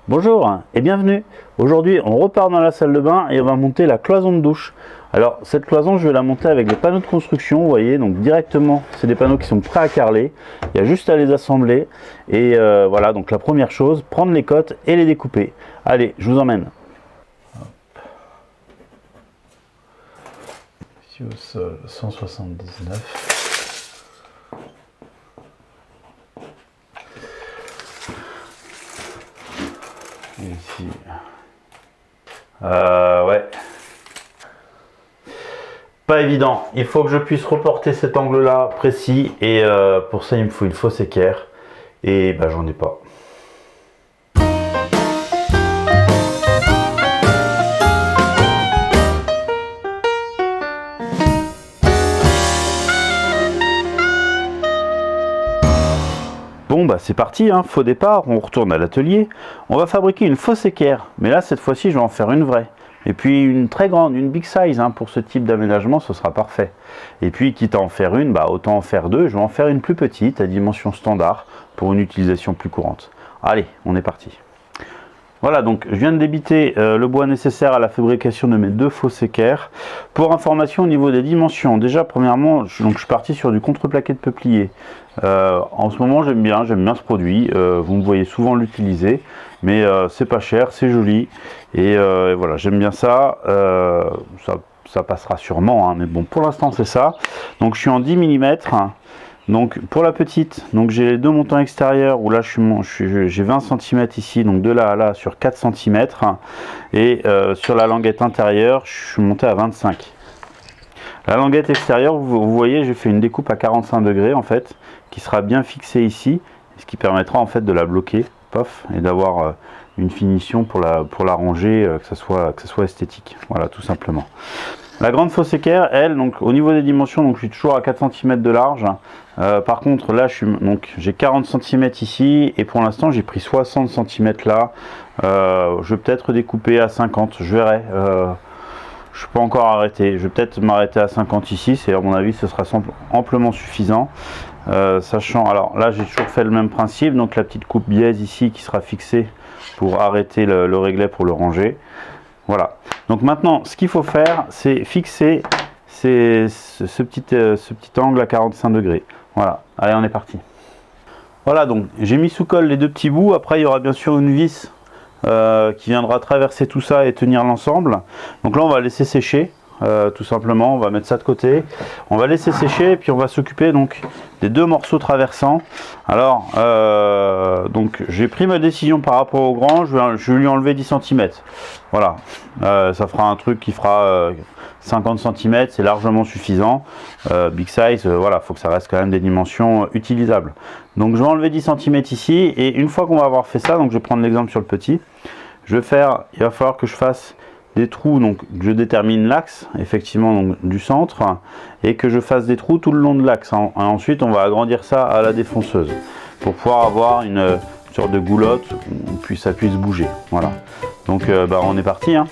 Bonjour et bienvenue. Aujourd'hui on repart dans la salle de bain et on va monter la cloison de douche. Alors cette cloison je vais la monter avec les panneaux de construction, vous voyez, donc directement c'est des panneaux qui sont prêts à carreler. Il y a juste à les assembler et voilà, donc la première chose, prendre les cotes et les découper. Allez, je vous emmène. Ici au sol 179. Ici. Ouais. Pas évident. Il faut que je puisse reporter cet angle-là précis et pour ça il me faut une fausse équerre et bah j'en ai pas. Bon bah c'est parti, hein, faux départ, on retourne à l'atelier. On va fabriquer une fausse équerre, mais là cette fois-ci je vais en faire une vraie. Et puis une très grande, une big size, hein, pour ce type d'aménagement ce sera parfait. Et puis quitte à en faire une, bah autant en faire deux, je vais en faire une plus petite à dimension standard pour une utilisation plus courante. Allez, on est parti. Voilà, donc je viens de débiter le bois nécessaire à la fabrication de mes deux fausses équerres. Pour information au niveau des dimensions, déjà premièrement, je suis parti sur du contreplaqué de peuplier. En ce moment j'aime bien ce produit, vous me voyez souvent l'utiliser, mais c'est pas cher, c'est joli, et voilà, j'aime bien ça, ça passera sûrement, hein, mais bon, pour l'instant c'est ça. Donc je suis en 10 mm. Donc pour la petite, donc j'ai les deux montants extérieurs où là j'ai 20 cm ici, donc de là à là sur 4 cm, et sur la languette intérieure je suis monté à 25. La languette extérieure, vous voyez, j'ai fait une découpe à 45 degrés en fait, qui sera bien fixée ici, ce qui permettra en fait de la bloquer, pof, et d'avoir une finition pour la ranger, que ça soit esthétique. Voilà, tout simplement. La grande fausse équerre, elle, donc au niveau des dimensions, donc je suis toujours à 4 cm de large. Par contre, là, j'ai 40 cm ici, et pour l'instant, j'ai pris 60 cm là. Je vais peut-être découper à 50, je verrai. Je ne suis pas encore arrêté. Je vais peut-être m'arrêter à 50 ici, c'est à mon avis, ce sera amplement suffisant. Sachant, alors là, j'ai toujours fait le même principe, donc la petite coupe biaise ici qui sera fixée pour arrêter le réglet pour le ranger. Voilà. Donc maintenant, ce qu'il faut faire, c'est fixer ce petit angle à 45 degrés. Voilà. Allez, on est parti. Voilà, donc j'ai mis sous colle les deux petits bouts. Après, il y aura bien sûr une vis qui viendra traverser tout ça et tenir l'ensemble. Donc là, on va laisser sécher. Tout simplement, on va mettre ça de côté, on va laisser sécher et puis on va s'occuper donc des deux morceaux traversants. Alors donc j'ai pris ma décision par rapport au grand, je vais lui enlever 10 cm. Voilà, ça fera un truc qui fera 50 cm, c'est largement suffisant. Big size, voilà, faut que ça reste quand même des dimensions utilisables. Donc je vais enlever 10 cm ici, et une fois qu'on va avoir fait ça, donc je vais prendre l'exemple sur le petit, il va falloir que je fasse des trous, donc je détermine l'axe effectivement donc, du centre, et que je fasse des trous tout le long de l'axe. Ensuite on va agrandir ça à la défonceuse pour pouvoir avoir une sorte de goulotte où ça puisse bouger. Voilà, donc on est parti, hein.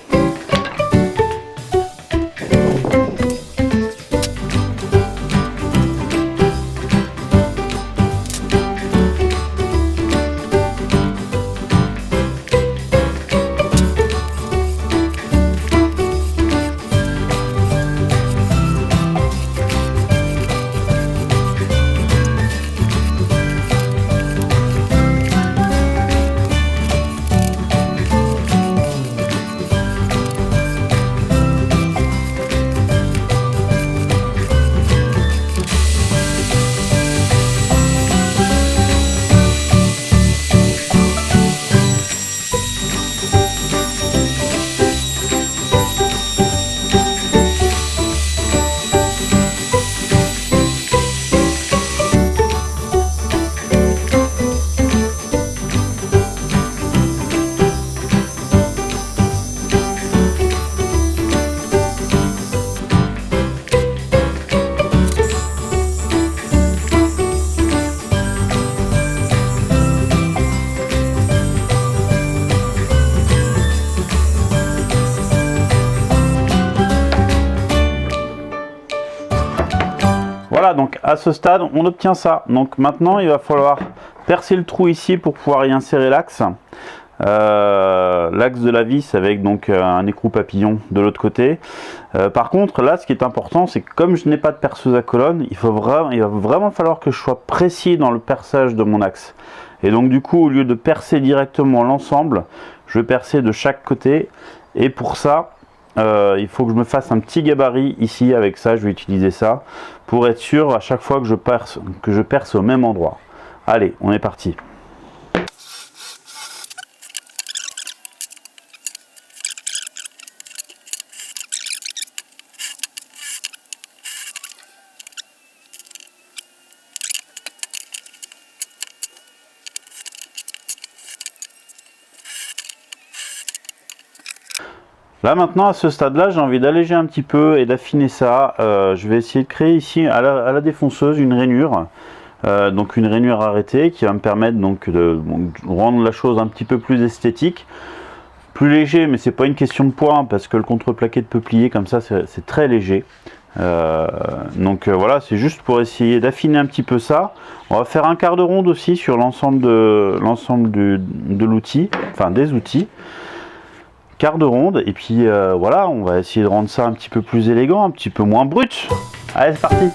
Voilà, donc à ce stade, on obtient ça. Donc maintenant, il va falloir percer le trou ici pour pouvoir y insérer l'axe. l'axe de la vis avec donc un écrou papillon de l'autre côté. Par contre là ce qui est important, c'est que comme je n'ai pas de perceuse à colonne, il va vraiment falloir que je sois précis dans le perçage de mon axe. Et donc du coup, au lieu de percer directement l'ensemble, je vais percer de chaque côté. Et pour ça, il faut que je me fasse un petit gabarit ici. Avec ça, je vais utiliser ça pour être sûr à chaque fois que je perce au même endroit. Allez, on est parti. Là maintenant, à ce stade-là, j'ai envie d'alléger un petit peu et d'affiner ça. Je vais essayer de créer ici à la défonceuse une rainure. Donc une rainure arrêtée qui va me permettre donc de rendre la chose un petit peu plus esthétique. Plus léger, mais c'est pas une question de poids, hein, parce que le contreplaqué de peuplier comme ça, c'est très léger. Voilà, c'est juste pour essayer d'affiner un petit peu ça. On va faire un quart de ronde aussi sur l'ensemble de l'outil, enfin des outils. Quart de ronde, et puis voilà, on va essayer de rendre ça un petit peu plus élégant, un petit peu moins brut. Allez, c'est parti.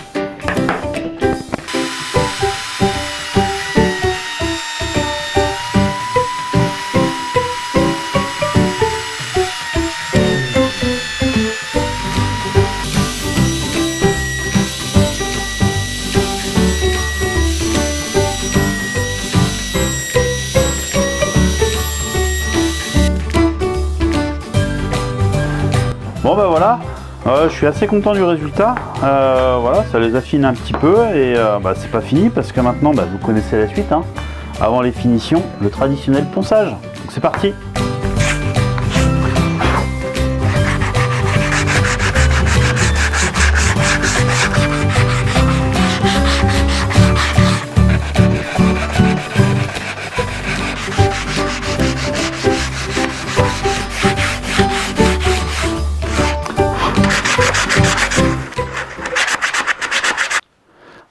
Bon ben voilà, je suis assez content du résultat. Voilà, ça les affine un petit peu et c'est pas fini parce que maintenant vous connaissez la suite, hein. Avant les finitions, le traditionnel ponçage. Donc c'est parti.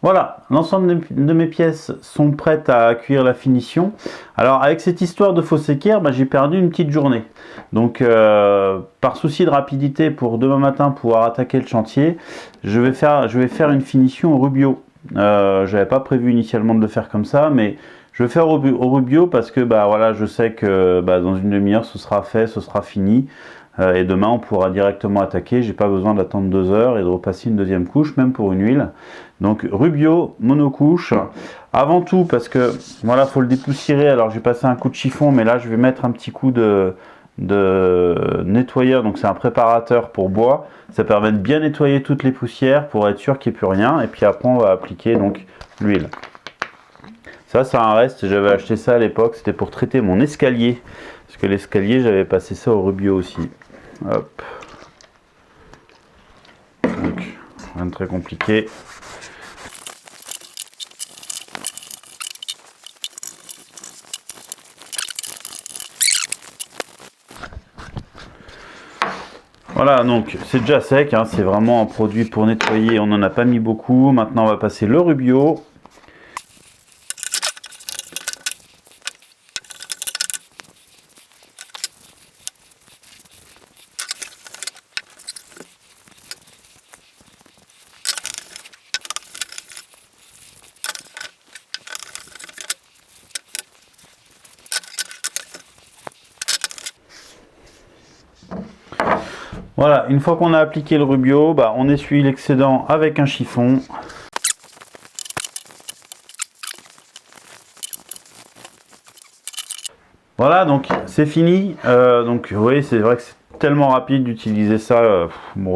Voilà, l'ensemble de mes pièces sont prêtes à accueillir la finition. Alors avec cette histoire de fausse équerre, j'ai perdu une petite journée. Donc par souci de rapidité pour demain matin pouvoir attaquer le chantier, je vais faire une finition au rubio. J'avais pas prévu initialement de le faire comme ça, mais je vais faire au rubio parce que voilà, je sais que dans une demi-heure ce sera fait, ce sera fini. Et demain on pourra directement attaquer, j'ai pas besoin d'attendre 2 heures et de repasser une deuxième couche, même pour une huile. Donc rubio, monocouche, avant tout parce que voilà, faut le dépoussiérer. Alors j'ai passé un coup de chiffon, mais là je vais mettre un petit coup de nettoyeur, donc c'est un préparateur pour bois. Ça permet de bien nettoyer toutes les poussières pour être sûr qu'il n'y ait plus rien, et puis après on va appliquer donc l'huile. Ça c'est un reste, j'avais acheté ça à l'époque, c'était pour traiter mon escalier, parce que l'escalier j'avais passé ça au rubio aussi. Hop. Donc, rien de très compliqué. Voilà, donc c'est déjà sec, hein, c'est vraiment un produit pour nettoyer, on n'en a pas mis beaucoup. Maintenant on va passer le rubio. Voilà, une fois qu'on a appliqué le rubio, on essuie l'excédent avec un chiffon. Voilà, donc c'est fini. Donc vous voyez, c'est vrai que c'est tellement rapide d'utiliser ça. Bon,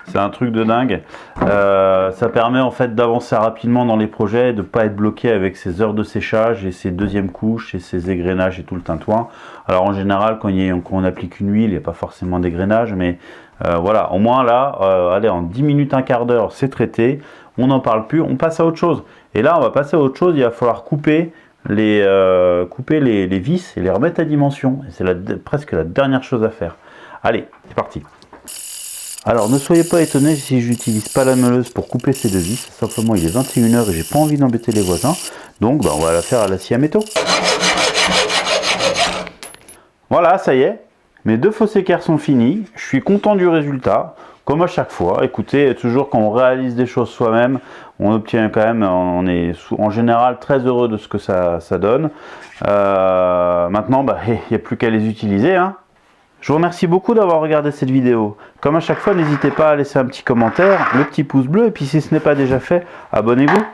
c'est un truc de dingue. Ça permet en fait d'avancer rapidement dans les projets, de ne pas être bloqué avec ces heures de séchage et ces deuxièmes couches et ces égrenages et tout le tintouin. Alors en général, quand on applique une huile, il n'y a pas forcément d'égrenage, mais voilà, au moins là, allez, en 10 minutes, un quart d'heure, c'est traité, on n'en parle plus, on passe à autre chose. Et là, on va passer à autre chose, il va falloir couper les vis et les remettre à dimension. Et c'est presque la dernière chose à faire. Allez, c'est parti. Alors ne soyez pas étonnés si je n'utilise pas la meuleuse pour couper ces deux vis, simplement il est 21 h et j'ai pas envie d'embêter les voisins, donc on va la faire à la scie à métaux. Voilà, ça y est, mes 2 fosses équerres sont finis, je suis content du résultat, comme à chaque fois. Écoutez, toujours quand on réalise des choses soi-même, on obtient quand même, on est en général très heureux de ce que ça donne. Maintenant, bah, il n'y a plus qu'à les utiliser, hein. Je vous remercie beaucoup d'avoir regardé cette vidéo. Comme à chaque fois, n'hésitez pas à laisser un petit commentaire, le petit pouce bleu, et puis si ce n'est pas déjà fait, abonnez-vous.